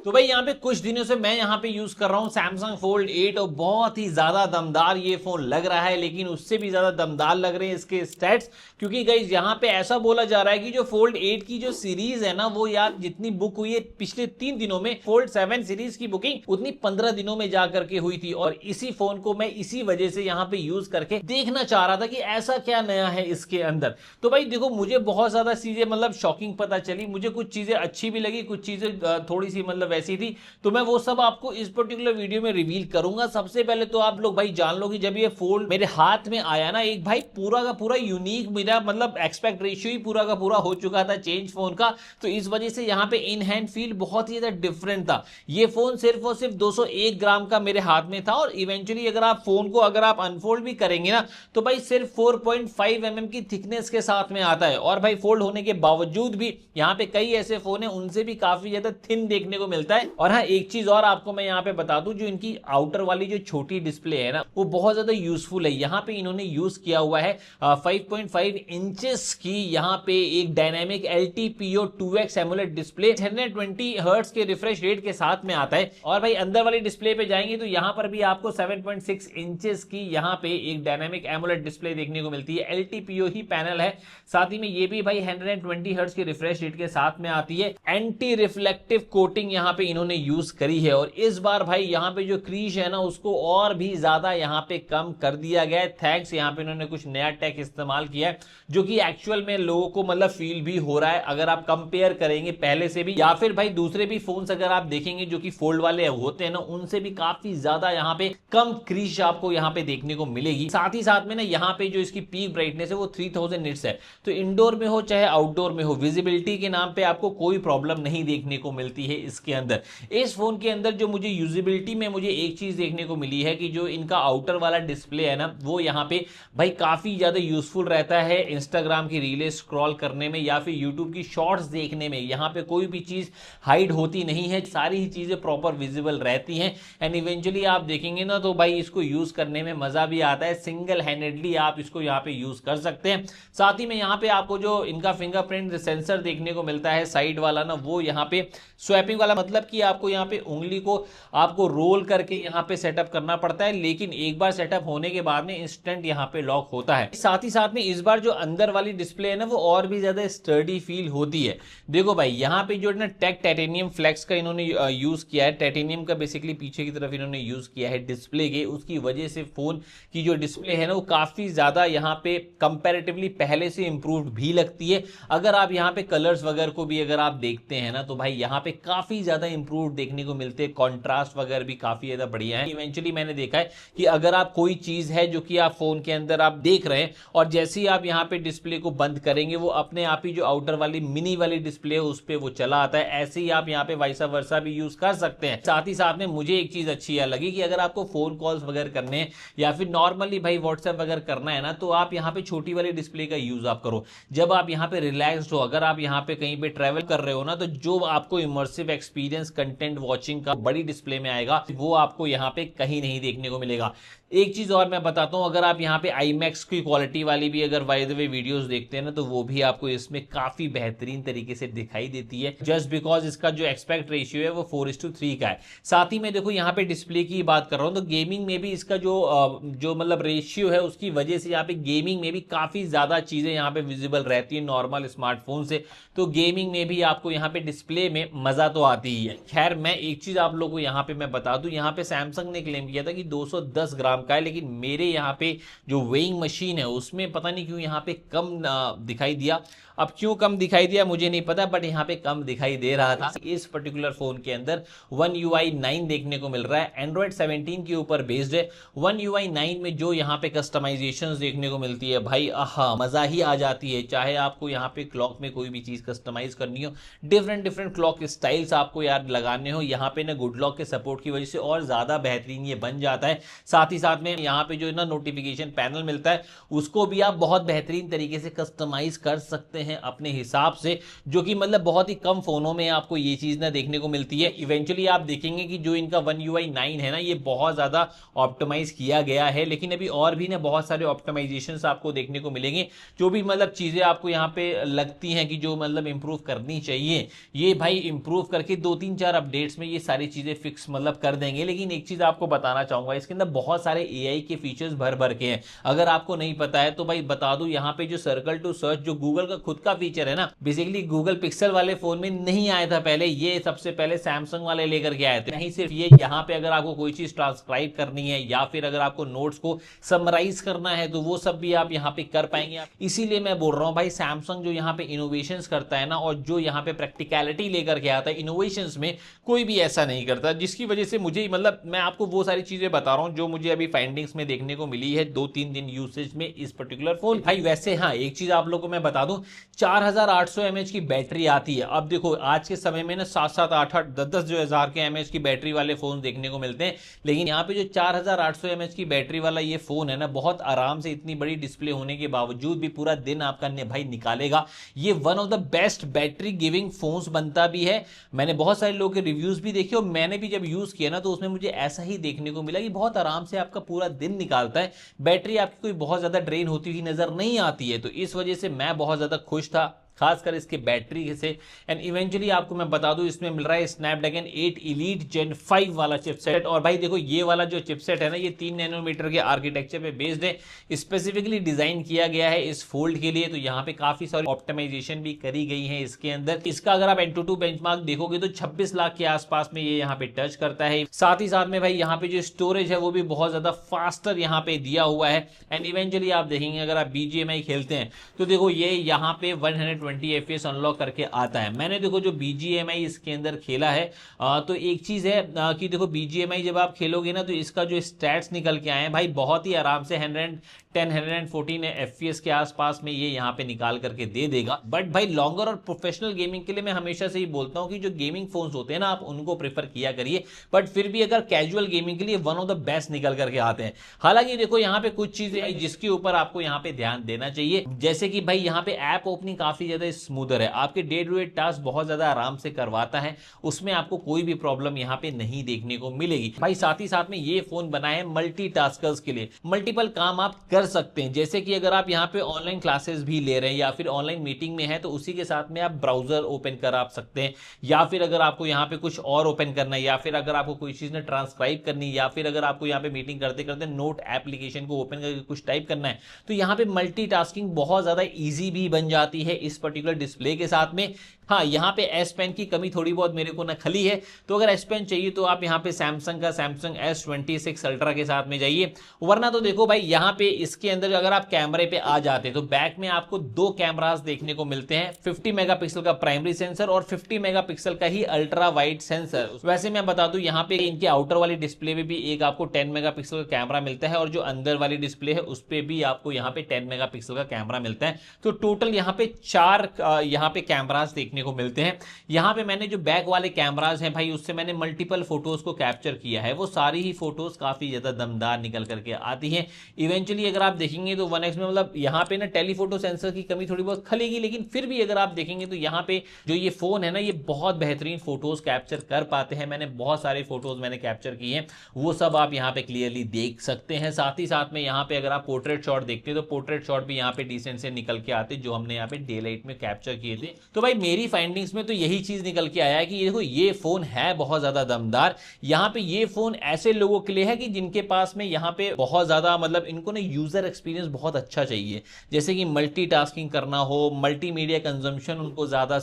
तो भाई यहाँ पे कुछ दिनों से मैं यहाँ पे यूज कर रहा हूँ Samsung Fold 8 और बहुत ही ज्यादा दमदार ये फोन लग रहा है, लेकिन उससे भी ज्यादा दमदार लग रहे हैं इसके स्टैट्स। क्योंकि गाइस यहाँ पे ऐसा बोला जा रहा है कि जो Fold 8 की जो सीरीज है ना, वो यार जितनी बुक हुई है पिछले 3 दिनों में, Fold 7 सीरीज की बुकिंग उतनी 15 दिनों में जा करके हुई थी। और इसी फोन को मैं इसी वजह से यहाँ पे यूज करके देखना चाह रहा था कि ऐसा क्या नया है इसके अंदर। तो भाई देखो, मुझे बहुत ज्यादा चीजें मतलब शॉकिंग पता चली, मुझे कुछ चीजें अच्छी भी लगी, कुछ चीजें थोड़ी सी मतलब वैसी थी। तो मैं वो सब आपको इस पर्टिकुलर वीडियो में रिवील करूंगा। सबसे पहले तो आप लोग भाई जान लो कि जब ये फोल्ड मेरे हाथ में आया ना, एक भाई पूरा का पूरा यूनिक, मेरा मतलब एक्सपेक्ट रेशियो ही पूरा का पूरा हो चुका था चेंज फोन का। तो इस वजह से यहाँ पे इन हैंड फील बहुत ही ज्यादा डिफरेंट था। ये फोन सिर्फ और सिर्फ 201 ग्राम का मेरे हाथ में था, और इवेंचुअली अगर आप फोन को अगर आप अनफोल्ड भी करेंगे ना, तो भाई सिर्फ 4.5 mm की थिकनेस के साथ में आता है। और भाई फोल्ड होने के बावजूद भी यहाँ पे कई ऐसे फोन है उनसे भी काफी ज्यादा थिन देखने को मिलता है। और हाँ, एक चीज और आपको मैं यहाँ पे बता दूं, जो इनकी आउटर वाली जो छोटी डिस्प्ले है ना, वो बहुत ज्यादा यूजफुल है। यहाँ पे इन्होंने यूज किया हुआ है 5.5 इंचेस की यहाँ पे एक dynamic LTPO 2x AMOLED display, 120 hertz के रिफ्रेश रेट के साथ में आता है। और भाई अंदर वाली डिस्प्ले पे जाएंगे तो यहाँ पर भी आपको 7.6 इंचेस की यहाँ पे एक डायनेमिक एमोलेड डिस्प्ले देखने को मिलती है। LTPO ही पैनल है, साथ ही में ये भी भाई 120 हर्ट्ज के रिफ्रेश रेट के साथ में आती है। एंटी रिफ्लेक्टिव कोटिंग यहाँ पे इन्होंने यूज करी है, और इस बार भाई यहाँ पे जो क्रीज है ना, उसको और भी ज्यादा यहाँ पे कम कर दिया गया है। थैंक्स यहाँ पे इन्होंने कुछ नया टेक इस्तेमाल किया है, जो कि एक्चुअल में लोगों को मतलब फील भी हो रहा है। अगर आप कंपेयर करेंगे पहले से भी, या फिर भाई दूसरे भी फोन्स अगर आप देखेंगे जो कि फोल्ड वाले होते हैं ना, उनसे भी काफी ज्यादा यहाँ पे कम क्रीज आपको यहाँ पे देखने को मिलेगी। साथ ही साथ में ना यहाँ पे जो इसकी पीक ब्राइटनेस है वो 3000 निट्स है। तो इंडोर में हो चाहे आउटडोर में हो, विजिबिलिटी के नाम पे आपको कोई प्रॉब्लम नहीं देखने को मिलती है इसके अंदर। इस फोन के अंदर जो मुझे यूजिबिलिटी में मुझे एक चीज देखने को मिली है कि जो इनका आउटर वाला डिस्प्ले है ना, वो यहाँ पे भाई काफी ज्यादा यूजफुल रहता है इंस्टाग्राम की रीलें स्क्रॉल करने में या फिर यूट्यूब की शॉर्ट्स देखने में। यहाँ पे कोई भी चीज हाइड होती नहीं है, सारी ही चीजें प्रॉपर विजिबल रहती हैं। एंड इवेंचुअली आप देखेंगे ना, तो भाई इसको यूज करने में मजा भी आता है, सिंगल हैंडेडली आप इसको यहाँ पे यूज कर सकते हैं। साथ ही में यहाँ पे आपको जो इनका फिंगरप्रिंट सेंसर देखने को मिलता है साइड वाला ना, वो यहाँ पे स्वैपिंग वाला, मतलब कि आपको यहाँ पे उंगली को आपको रोल करके यहाँ पे सेटअप करना पड़ता है, लेकिन एक बार सेटअप होने के बाद में इंस्टेंट यहाँ पे लॉक होता है। साथ ही साथ में इस बार जो अंदर वाली डिस्प्ले है ना, वो और भी ज्यादा स्टर्डी फील होती है। देखो भाई यहाँ पे जो ना टेक टाइटेनियम फ्लेक्स का इन्होंने यूज किया है, टाइटेनियम का बेसिकली पीछे की तरफ इन्होंने यूज किया है डिस्प्ले के, उसकी वजह से फोन की जो डिस्प्ले है ना, वो काफी ज्यादा यहाँ पे कंपैरेटिवली पहले से इंप्रूव्ड भी लगती है। अगर आप यहाँ पे कलर्स वगैरह को भी अगर आप देखते हैं ना, तो भाई यहाँ पे काफी ज्यादा इंप्रूव देखने को मिलते हैं, कॉन्ट्रास्ट वगैरह भी काफी ज्यादा बढ़िया है। इवेंचुअली मैंने देखा है कि अगर आप कोई चीज है जो कि आप फोन के अंदर आप देख रहे हैं, और जैसे ही आप यहाँ पे डिस्प्ले को बंद करेंगे, वो अपने आप ही जो आउटर वाली मिनी वाली डिस्प्ले है उस पर वो चला आता है। ऐसे ही आप यहाँ पे वाइसा वर्सा भी यूज कर सकते हैं। साथ ही साथ में मुझे एक चीज अच्छी यह लगी कि अगर आपको फोन कॉल्स वगैरह करने हैं या फिर नॉर्मली भाई व्हाट्सएप वगैरह करना है ना, तो आप यहाँ पे छोटी वाली डिस्प्ले का यूज आप करो। जब आप यहाँ पे रिलैक्स्ड हो, अगर आप यहाँ पे कहीं पे ट्रेवल कर रहे हो ना, तो जो आपको इमर्सिव एक्सपीरियंस कंटेंट वॉचिंग का बड़ी डिस्प्ले में आएगा, वो आपको यहाँ पे कहीं नहीं देखने को मिलेगा। एक चीज और मैं बताता हूं, अगर आप यहाँ पे IMAX की क्वालिटी वाली भी अगर बाय द वे वीडियोस देखते हैं ना, तो वो भी आपको इसमें काफी बेहतरीन तरीके से दिखाई देती है, जस्ट बिकॉज इसका जो एक्सपेक्ट रेशियो है वो 4:3 का है। साथ ही में देखो यहाँ पे डिस्प्ले की बात कर रहा हूँ, तो गेमिंग में भी इसका जो मतलब रेशियो है, उसकी वजह से यहाँ पे गेमिंग में भी काफी ज्यादा चीजें यहाँ पे विजिबल रहती है नॉर्मल स्मार्टफोन से। तो गेमिंग में भी आपको यहाँ पे डिस्प्ले में मजा तो आती ही है। खैर मैं एक चीज आप लोगों को यहाँ पे मैं बता दूं, यहाँ पे सैमसंग ने क्लेम किया था कि 210 ग्राम का है, लेकिन मेरे यहाँ पे जो वेइंग मशीन है उसमें पता नहीं क्यों यहाँ पे कम दिखाई दिया। अब क्यों कम दिखाई दिया मुझे नहीं पता, बट यहाँ पे कम दिखाई दे रहा था। इस पर्टिकुलर फोन के अंदर One UI 9 देखने को मिल रहा है, एंड्रॉइड 17 के ऊपर बेस्ड है। One UI 9 में जो यहाँ पे कस्टमाइजेशन देखने को मिलती है भाई, आहा मजा ही आ जाती है। चाहे आपको यहाँ पे क्लॉक में कोई भी चीज कस्टमाइज करनी हो, डिफरेंट क्लॉक स्टाइल्स आपको यार लगाने हो, यहाँ पे ना गुड लॉक के सपोर्ट की वजह से और ज्यादा बेहतरीन ये बन जाता है। साथ ही साथ में यहाँ पे जो ना नोटिफिकेशन पैनल मिलता है, उसको भी आप बहुत बेहतरीन तरीके से कस्टमाइज कर सकते हैं अपने हिसाब से, जो कि मतलब बहुत ही कम फोनों में आपको ये चीज ना देखने को मिलती है। इवेंचुअली आप देखेंगे कि जो इनका One UI 9 है ना, ये बहुत ज्यादा ऑप्टिमाइज किया गया है, लेकिन अभी और भी ना बहुत सारे ऑप्टिमाइजेशंस आपको देखने को मिलेंगे, जो भी मतलब चीजें आपको यहाँ पे लगती हैं कि जो मतलब इंप्रूव करनी चाहिए, ये भाई इंप्रूव करके 2-3-4 अपडेट्स में ये सारी चीजें फिक्स मतलब कर देंगे। लेकिन एक चीज आपको बताना चाहूंगा, इसके अंदर बहुत सारे एआई के फीचर्स भर भर के हैं। अगर आपको नहीं पता है तो भाई बता दूं, यहाँ पे जो सर्कल टू सर्च जो गूगल का खुद का फीचर है ना, बेसिकली गूगल पिक्सल वाले फोन में नहीं आया था पहले, ये सबसे पहले सैमसंग वाले लेकर के आए थे। नहीं सिर्फ ये, यहाँ पे अगर आपको कोई चीज ट्रांसक्राइब करनी है या फिर अगर आपको नोट्स को समराइज करना है तो वो सब भी आप यहाँ पे कर पाएंगे। इसीलिए मैं बोल रहा हूँ भाई, सैमसंग जो यहाँ पे इनोवेशंस करता है ना, और जो यहाँ पे प्रैक्टिकलिटी लेकर के आता है इनोवेशंस में, कोई भी ऐसा नहीं करता। जिसकी वजह से मुझे मतलब मैं आपको वो सारी चीजें बता रहा हूँ जो मुझे अभी फाइंडिंग्स में देखने को मिली है 2-3 दिन यूसेज में इस पर्टिकुलर फोन। भाई वैसे हाँ, एक चीज आप लोगों को मैं बता दूं, 4800 mAh की बैटरी आती है। अब देखो आज के समय में ना 7-7, 8-8, 10-10 जो हजार के mAh की बैटरी वाले फोन देखने को मिलते हैं। लेकिन यहाँ पे जो 4800 mAh की बैटरी वाला ये फोन है ना, बहुत आराम से इतनी बड़ी डिस्प्ले होने के बावजूद भी पूरा दिन आपका भाई निकालेगा। ये one of the best battery giving phones बनता भी है। मैंने बहुत सारे लोगों के रिव्यूज भी देखे और मैंने भी जब यूज किया ना तो उसमें मुझे ऐसा ही देखने को मिला कि बहुत आराम से आपका पूरा दिन निकालता है। बैटरी आपकी कोई बहुत ज्यादा ड्रेन होती हुई नजर नहीं आती है। तो इस वजह से मैं बहुत ज्यादा खुश था, खासकर इसके बैटरी से। एंड इवेंचुअली आपको मैं बता दूं, इसमें मिल रहा है स्नैपड्रैगन 8 एलीट जेन 5 वाला चिपसेट। और भाई देखो, ये वाला जो चिपसेट है ना, ये 3 नैनोमीटर के आर्किटेक्चर पे बेस्ड है, स्पेसिफिकली डिजाइन किया गया है इस फोल्ड के लिए। तो यहाँ पे काफी सारी ऑप्टिमाइजेशन भी करी गई है इसके अंदर। इसका अगर आप एंटूटू बेंचमार्क देखोगे तो 26 लाख के आसपास में ये यहाँ पे टच करता है। साथ ही साथ में भाई यहाँ पे जो स्टोरेज है वो भी बहुत ज्यादा फास्टर यहाँ पे दिया हुआ है। एंड इवेंचुअली आप देखेंगे, अगर आप BGMI खेलते हैं तो देखो ये यहाँ पे 120 FPS अनलॉक करके आता है। मैंने देखो जो BGMI इसके अंदर खेला है, तो एक चीज है कि देखो BGMI जब आप खेलोगे ना तो इसका जो स्टैट्स निकल के आए हैं भाई, बहुत ही आराम से 110-114 FPS के आसपास में ये यहाँ पे निकाल करके दे देगा। बट भाई लॉन्गर और प्रोफेशनल गेमिंग के लिए मैं हमेशा से ही बोलता हूँ कि जो गेमिंग फोन्स होते हैं ना, आप उनको प्रेफर किया करिए। बट फिर भी अगर कैजुअल गेमिंग के लिए वन ऑफ द बेस्ट निकल करके आते हैं। हालांकि देखो यहाँ पे कुछ चीजें जिसके ऊपर आपको यहाँ पे ध्यान देना चाहिए, जैसे कि भाई यहाँ पे ऐप ओपनिंग काफी ज्यादा स्मूदर है, आपके डे टू डे टास्क बहुत ज्यादा आराम से करवाता है, उसमें आपको कोई भी प्रॉब्लम यहाँ पे नहीं देखने को मिलेगी। भाई साथ ही साथ में ये फोन बना है मल्टीटास्कर्स के लिए, मल्टीपल काम आप कर सकते हैं। जैसे कि अगर आप यहाँ पे ऑनलाइन क्लासेस भी ले रहे हैं या फिर ऑनलाइन मीटिंग में है तो उसी के साथ में आप ब्राउजर ओपन कर आप सकते हैं, या फिर अगर आपको यहाँ पे कुछ और ओपन करना है, या फिर अगर आपको कोई चीज ने ट्रांसक्राइब करनी है, या फिर अगर आपको यहाँ पे मीटिंग करते करते नोट एप्लीकेशन को ओपन करके कुछ टाइप करना है, तो यहाँ पे मल्टीटास्किंग बहुत ज्यादा इजी भी बन जाती है इस पर्टिकुलर डिस्प्ले के साथ में। हाँ, यहाँ पे S पेन की कमी थोड़ी बहुत मेरे को ना खली है, तो अगर S पेन चाहिए तो आप यहाँ पे सैमसंग का सैमसंग S26 अल्ट्रा के साथ में जाइए। वरना तो देखो भाई, यहाँ पे इसके अंदर अगर आप कैमरे पे आ जाते हैं तो बैक में आपको 2 कैमरास देखने को मिलते हैं, 50 मेगापिक्सल का प्राइमरी सेंसर और 50 मेगापिक्सल का ही अल्ट्रा वाइड सेंसर। वैसे मैं बता दूं, यहाँ पे इनके आउटर वाली डिस्प्ले में भी एक आपको 10 मेगापिक्सल का कैमरा मिलता है, और जो अंदर वाली डिस्प्ले है उस पर भी आपको यहाँ पे 10 मेगापिक्सल का कैमरा मिलता है। तो टोटल यहाँ पे 4 यहाँ पे कैमरास देखने को मिलते हैं। यहां पे मैंने जो बैक वाले कैमरास हैं भाई, उससे मैंने मल्टीपल फोटोज को कैप्चर किया है, वो सारी ही फोटोज काफी ज्यादा दमदार निकल करके आती हैं। इवेंचुअली अगर आप देखेंगे तो 1x में मतलब यहाँ पे ना टेलीफोटो सेंसर की कमी थोड़ी बहुत खलेगी, लेकिन फिर भी अगर आप देखेंगे तो यहाँ पे जो ये फोन है ना, ये बहुत बेहतरीन फोटोज कैप्चर कर पाते हैं। मैंने बहुत सारे फोटोज मैंने कैप्चर किए हैं, वो सब आप यहाँ पे क्लियरली देख सकते हैं। साथ ही साथ में यहाँ पे अगर आप पोर्ट्रेट शॉट देखते हैं तो पोर्ट्रेट शॉट भी यहाँ पे डिसेंट से निकल के आते, जो हमने यहाँ पे डे लाइट में कैप्चर किए थे। तो भाई मेरी फाइंडिंग्स में तो यही चीज निकल के आया है कि देखो ये फोन है बहुत ज्यादा दमदार। यहाँ पे ये फोन ऐसे लोगों के लिए है कि जिनके पास में यहाँ पे बहुत ज्यादा मतलब इनको ना यूजर एक्सपीरियंस बहुत अच्छा चाहिए, जैसे कि मल्टीटास्किंग करना हो, मल्टीमीडिया कंजम्पशन उनको ज्यादा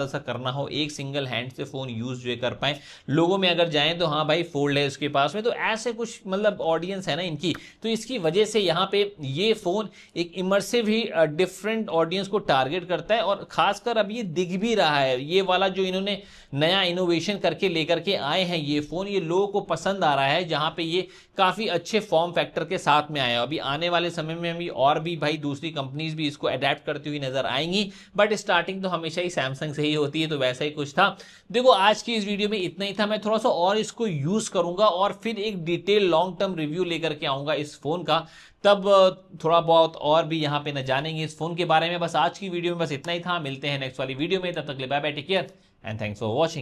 सा करना हो, एक सिंगल हैंड से फोन यूज जो कर पाए। लोगों में अगर जाएं तो हाँ भाई फोल्ड है उसके पास में, तो ऐसे कुछ मतलब ऑडियंस है ना इनकी, तो इसकी वजह से यहाँ पे ये फोन एक इमर्सिव ही डिफरेंट ऑडियंस को टारगेट करता है। और खासकर अब ये दिख भी रहा है, ये वाला जो इन्होंने नया इनोवेशन करके लेकर के आए हैं ये फोन, ये लोगों को पसंद आ रहा है, जहां पे ये काफी अच्छे फॉर्म फैक्टर के साथ में आया। अभी आने वाले समय में भी और भी भाई दूसरी कंपनीज भी इसको अडेप्ट करती हुई नजर आएंगी, बट स्टार्टिंग तो हमेशा ही सैमसंग से ही होती है, तो वैसा ही कुछ था। देखो आज की इस वीडियो में इतना ही था, मैं थोड़ा सा और इसको यूज करूंगा और फिर एक डिटेल लॉन्ग टर्म रिव्यू लेकर के आऊंगा इस फोन का, तब थोड़ा बहुत और भी यहाँ पे न जानेंगे इस फोन के बारे में। बस आज की वीडियो में बस इतना ही था, मिलते हैं नेक्स्ट वाली वीडियो में, तब तक के लिए bye bye, take care and thanks for watching.